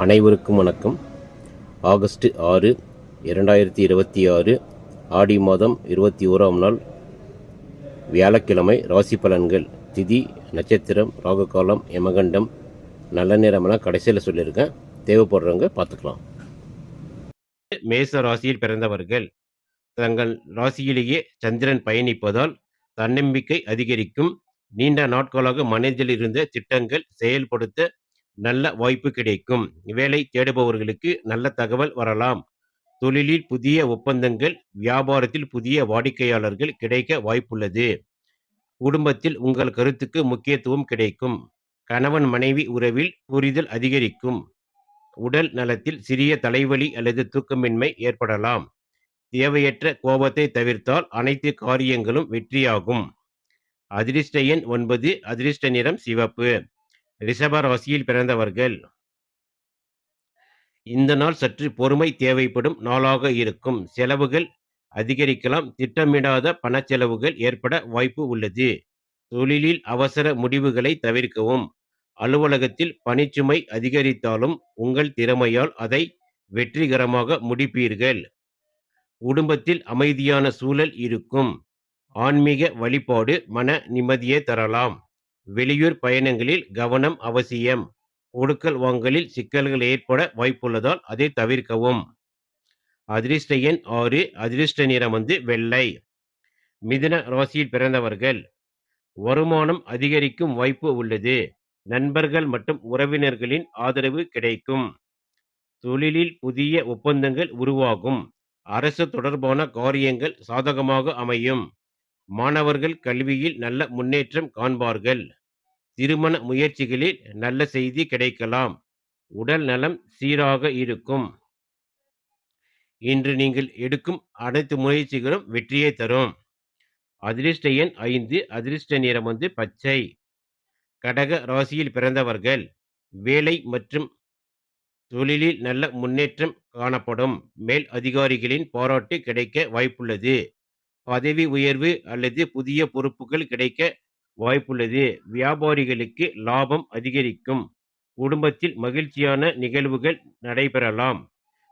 அனைவருக்கும் வணக்கம். ஆகஸ்ட் 6, 2026 ஆடி மாதம் 21ஆம் நாள் வியாழக்கிழமை. ராசி பலன்கள், திதி, நட்சத்திரம், ராகுகாலம், யமகண்டம், நல்ல நேரமெல்லாம் கடைசியில் சொல்லியிருக்கேன். தேவைப்படுறவங்க பார்த்துக்கலாம். மேச ராசியில் பிறந்தவர்கள் தங்கள் ராசியிலேயே சந்திரன் பயணிப்பதால் தன்னம்பிக்கை அதிகரிக்கும். நீண்ட நாட்களாக மனதில் இருந்த திட்டங்கள் செயல்படுத்த நல்ல வாய்ப்பு கிடைக்கும். வேலை தேடுபவர்களுக்கு நல்ல தகவல் வரலாம். தொழிலில் புதிய ஒப்பந்தங்கள், வியாபாரத்தில் புதிய வாடிக்கையாளர்கள் கிடைக்க வாய்ப்புள்ளது. குடும்பத்தில் உங்கள் கருத்துக்கு முக்கியத்துவம் கிடைக்கும். கணவன் மனைவி உறவில் புரிதல் அதிகரிக்கும். உடல் நலத்தில் சிறிய தலைவலி அல்லது தூக்கமின்மை ஏற்படலாம். தேவையற்ற கோபத்தை தவிர்த்தால் அனைத்து காரியங்களும் வெற்றியாகும். அதிர்ஷ்ட எண் 9. அதிர்ஷ்ட நிறம் சிவப்பு. ரிஷப ராசியில் பிறந்தவர்கள் இந்த நாள் சற்று பொறுமை தேவைப்படும் நாளாக இருக்கும். செலவுகள் அதிகரிக்கலாம். திட்டமிடாத பணச்செலவுகள் ஏற்பட வாய்ப்பு உள்ளது. தொழிலில் அவசர முடிவுகளை தவிர்க்கவும். அலுவலகத்தில் பணிச்சுமை அதிகரித்தாலும் உங்கள் திறமையால் அதை வெற்றிகரமாக முடிப்பீர்கள். குடும்பத்தில் அமைதியான சூழல் இருக்கும். ஆன்மீக வழிபாடு மன நிம்மதியை தரலாம். வெளியூர் பயணங்களில் கவனம் அவசியம். கொடுக்கல் வாங்கலில் சிக்கல்கள் ஏற்பட வாய்ப்புள்ளதால் அதை தவிர்க்கவும். அதிர்ஷ்ட எண் 6. அதிர்ஷ்ட நிறம் வெள்ளை. மிதுன ராசியில் பிறந்தவர்கள் வருமானம் அதிகரிக்கும் வாய்ப்பு உள்ளது. நண்பர்கள் மற்றும் உறவினர்களின் ஆதரவு கிடைக்கும். தொழிலில் புதிய ஒப்பந்தங்கள் உருவாகும். அரசு தொடர்பான காரியங்கள் சாதகமாக அமையும். மாணவர்கள் கல்வியில் நல்ல முன்னேற்றம் காண்பார்கள். திருமண முயற்சிகளில் நல்ல செய்தி கிடைக்கலாம். உடல் நலம் சீராக இருக்கும். இன்று நீங்கள் எடுக்கும் அனைத்து முயற்சிகளும் வெற்றியை தரும். அதிர்ஷ்ட எண் 5. அதிர்ஷ்ட நிறம் பச்சை. கடக ராசியில் பிறந்தவர்கள் வேலை மற்றும் தொழிலில் நல்ல முன்னேற்றம் காணப்படும். மேல் அதிகாரிகளின் பாராட்டு கிடைக்க வாய்ப்புள்ளது. பதவி உயர்வு அல்லது புதிய பொறுப்புகள் கிடைக்க வாய்ப்புள்ளது. வியாபாரிகளுக்கு லாபம் அதிகரிக்கும். குடும்பத்தில் மகிழ்ச்சியான நிகழ்வுகள் நடைபெறலாம்.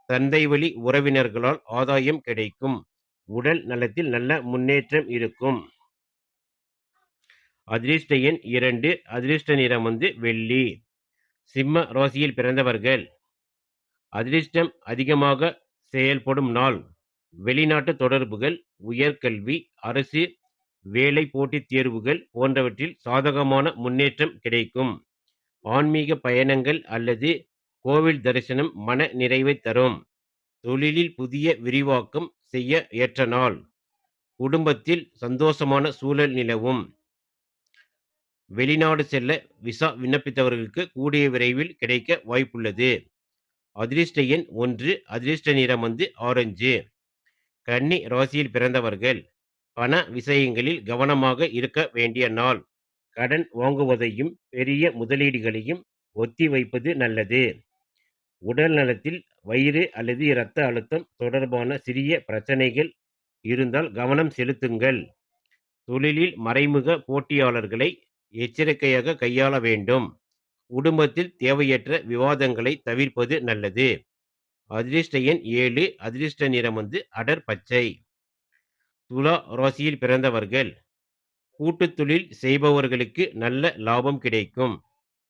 தந்தை வழி உறவினர்களால் ஆதாயம் கிடைக்கும். உடல் நலத்தில் நல்ல முன்னேற்றம் இருக்கும். அதிர்ஷ்ட எண் 2. அதிர்ஷ்ட நிறம் வெள்ளி. சிம்ம ராசியில் பிறந்தவர்கள் அதிர்ஷ்டம் அதிகமாக செயல்படும் நாள். வெளிநாட்டு தொடர்புகள், உயர்கல்வி, அரசு வேலை, போட்டித் தேர்வுகள் போன்றவற்றில் சாதகமான முன்னேற்றம் கிடைக்கும். ஆன்மீக பயணங்கள் அல்லது கோவில் தரிசனம் மன நிறைவை தரும். தொழிலில் புதிய விரிவாக்கம் செய்ய ஏற்ற நாள். குடும்பத்தில் சந்தோஷமான சூழல் நிலவும். வெளிநாடு செல்ல விசா விண்ணப்பித்தவர்களுக்கு கூடிய விரைவில் கிடைக்க வாய்ப்புள்ளது. அதிர்ஷ்ட எண் 1. அதிர்ஷ்ட நிறம் ஆரஞ்சு. கன்னி ராசியில் பிறந்தவர்கள் பண விஷயங்களில் கவனமாக இருக்க வேண்டிய நாள். கடன் வாங்குவதையும் பெரிய முதலீடுகளையும் ஒத்தி வைப்பது நல்லது. உடல் நலத்தில் வயிறு அல்லது இரத்த அழுத்தம் தொடர்பான சிறிய பிரச்சனைகள் இருந்தால் கவனம் செலுத்துங்கள். தொழிலில் மறைமுக போட்டியாளர்களை எச்சரிக்கையாக கையாள வேண்டும். குடும்பத்தில் தேவையற்ற விவாதங்களை தவிர்ப்பது நல்லது. அதிர்ஷ்ட எண் 7. அதிர்ஷ்ட நிறம் அடர் பச்சை. துலா ராசியில் பிறந்தவர்கள் கூட்டு தொழில் செய்பவர்களுக்கு நல்ல லாபம் கிடைக்கும்.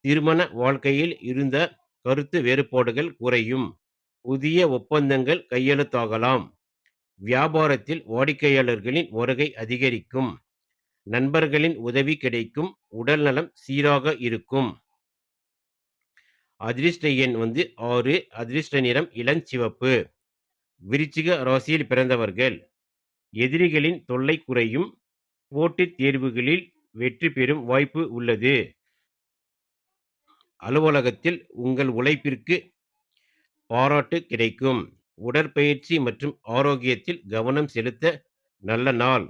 திருமண வாழ்க்கையில் இருந்த கருத்து வேறுபாடுகள் குறையும். புதிய ஒப்பந்தங்கள் கையெழுத்தாகலாம். வியாபாரத்தில் வாடிக்கையாளர்களின் வருகை அதிகரிக்கும். நண்பர்களின் உதவி கிடைக்கும். உடல் நலம் சீராக இருக்கும். அதிர்ஷ்ட எண் 6. அதிர்ஷ்ட நிறம் இளஞ்சிவப்பு. விருச்சிக ராசியில் பிறந்தவர்கள் எதிரிகளின் தொல்லை குறையும். போட்டித் தேர்வுகளில் வெற்றி பெறும் வாய்ப்பு உள்ளது. அலுவலகத்தில் உங்கள் உழைப்பிற்கு பாராட்டு கிடைக்கும். உடற்பயிற்சி மற்றும் ஆரோக்கியத்தில் கவனம் செலுத்த நல்ல நாள்.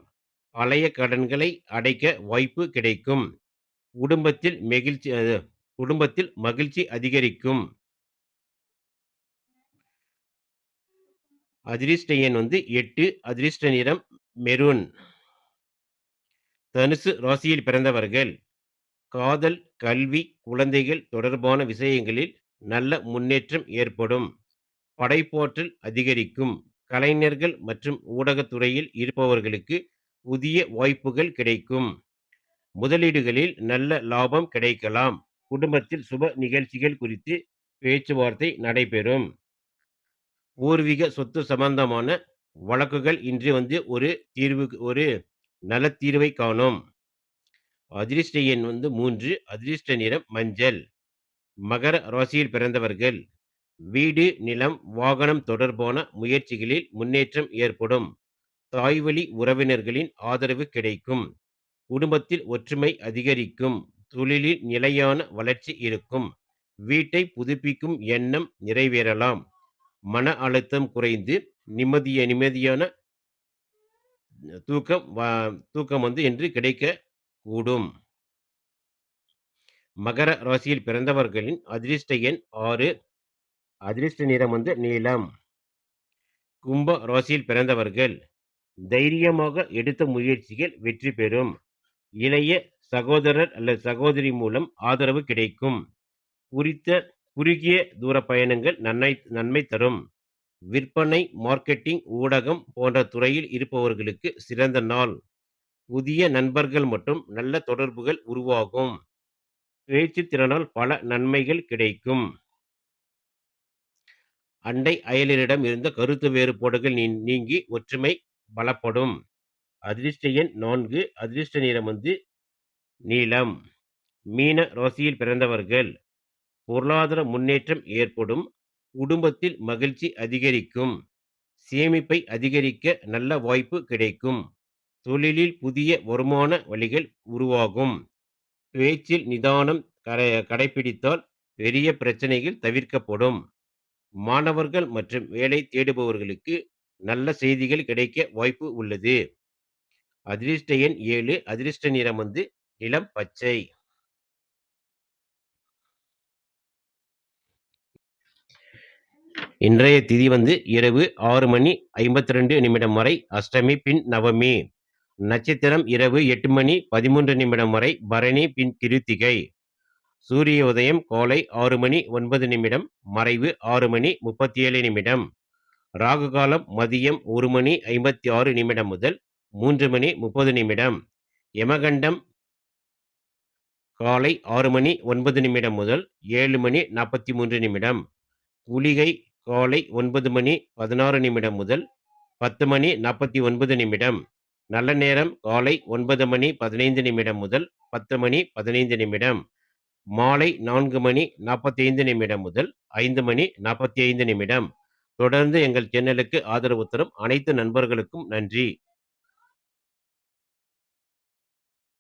பழைய கடன்களை அடைக்க வாய்ப்பு கிடைக்கும். குடும்பத்தில் மகிழ்ச்சி அதிகரிக்கும். அதிர்ஷ்ட எண் 8. அதிர்ஷ்ட நிறம் மெரூன். தனுசு ராசியில் பிறந்தவர்கள் காதல், கல்வி, குழந்தைகள் தொடர்பான விஷயங்களில் நல்ல முன்னேற்றம் ஏற்படும். படைப்பாற்றல் அதிகரிக்கும். கலைஞர்கள் மற்றும் ஊடகத்துறையில் இருப்பவர்களுக்கு புதிய வாய்ப்புகள் கிடைக்கும். முதலீடுகளில் நல்ல லாபம் கிடைக்கலாம். குடும்பத்தில் சுப நிகழ்ச்சிகள் குறித்து பேச்சுவார்த்தை நடைபெறும். பூர்வீக சொத்து சம்பந்தமான வழக்குகள் இன்று ஒரு நல்ல தீர்வை காணும். அதிர்ஷ்ட எண் 3. அதிர்ஷ்ட நிறம் மஞ்சள். மகர ராசியில் பிறந்தவர்கள் வீடு, நிலம், வாகனம் தொடர்பான முயற்சிகளில் முன்னேற்றம் ஏற்படும். தாய்வழி உறவினர்களின் ஆதரவு கிடைக்கும். குடும்பத்தில் ஒற்றுமை அதிகரிக்கும். தொழிலில் நிலையான வளர்ச்சி இருக்கும். வீட்டை புதுப்பிக்கும் எண்ணம் நிறைவேறலாம். மன அழுத்தம் குறைந்து நிம்மதியான தூக்கம் இன்று கிடைக்க கூடும். மகர ராசியில் பிறந்தவர்களின் அதிர்ஷ்ட எண் 6. அதிர்ஷ்ட நிறம் நீலம். கும்ப ராசியில் பிறந்தவர்கள் தைரியமாக எடுத்த முயற்சிகள் வெற்றி பெறும். இளைய சகோதரர் அல்லது சகோதரி மூலம் ஆதரவு கிடைக்கும். குறுகிய தூர பயணங்கள் நன்மை தரும். விற்பனை, மார்க்கெட்டிங், ஊடகம் போன்ற துறையில் இருப்பவர்களுக்கு சிறந்த நாள். புதிய நண்பர்கள் மற்றும் நல்ல தொடர்புகள் உருவாகும். பேச்சு திறனால் பல நன்மைகள் கிடைக்கும். அண்டை அயலரிடம் இருந்த கருத்து வேறுபாடுகள் நீங்கி ஒற்றுமை பலப்படும். அதிர்ஷ்ட எண் 4. அதிர்ஷ்ட நிறம் நீலம். மீன ராசியில் பிறந்தவர்கள் பொருளாதார முன்னேற்றம் ஏற்படும். குடும்பத்தில் மகிழ்ச்சி அதிகரிக்கும். சேமிப்பை அதிகரிக்க நல்ல வாய்ப்பு கிடைக்கும். தொழிலில் புதிய வருமான வழிகள் உருவாகும். பேச்சில் நிதானம் கடைபிடித்தால் பெரிய பிரச்சனைகள் தவிர்க்கப்படும். மாணவர்கள் மற்றும் வேலை தேடுபவர்களுக்கு நல்ல செய்திகள் கிடைக்க வாய்ப்பு உள்ளது. அதிர்ஷ்ட எண் 7. அதிர்ஷ்ட நிறம் இளம் பச்சை. இன்றைய திதி இரவு 6:52 வரை அஷ்டமி, பின் நவமி. நட்சத்திரம் இரவு 8:13 வரை பரணி, பின் கிருத்திகை. சூரிய உதயம் காலை 6:09, மறைவு 6:37. ராகு காலம் மதியம் 1:56 முதல் 3:30. யமகண்டம் காலை 6:09 முதல் 7:43. குளிகை காலை 9:16 முதல் 10:49. நல்ல நேரம் காலை 9:15 முதல் 10:15. மாலை 4:45 முதல் 5:45. தொடர்ந்து எங்கள் சேனலுக்கு ஆதரவு தரும் அனைத்து நண்பர்களுக்கும் நன்றி.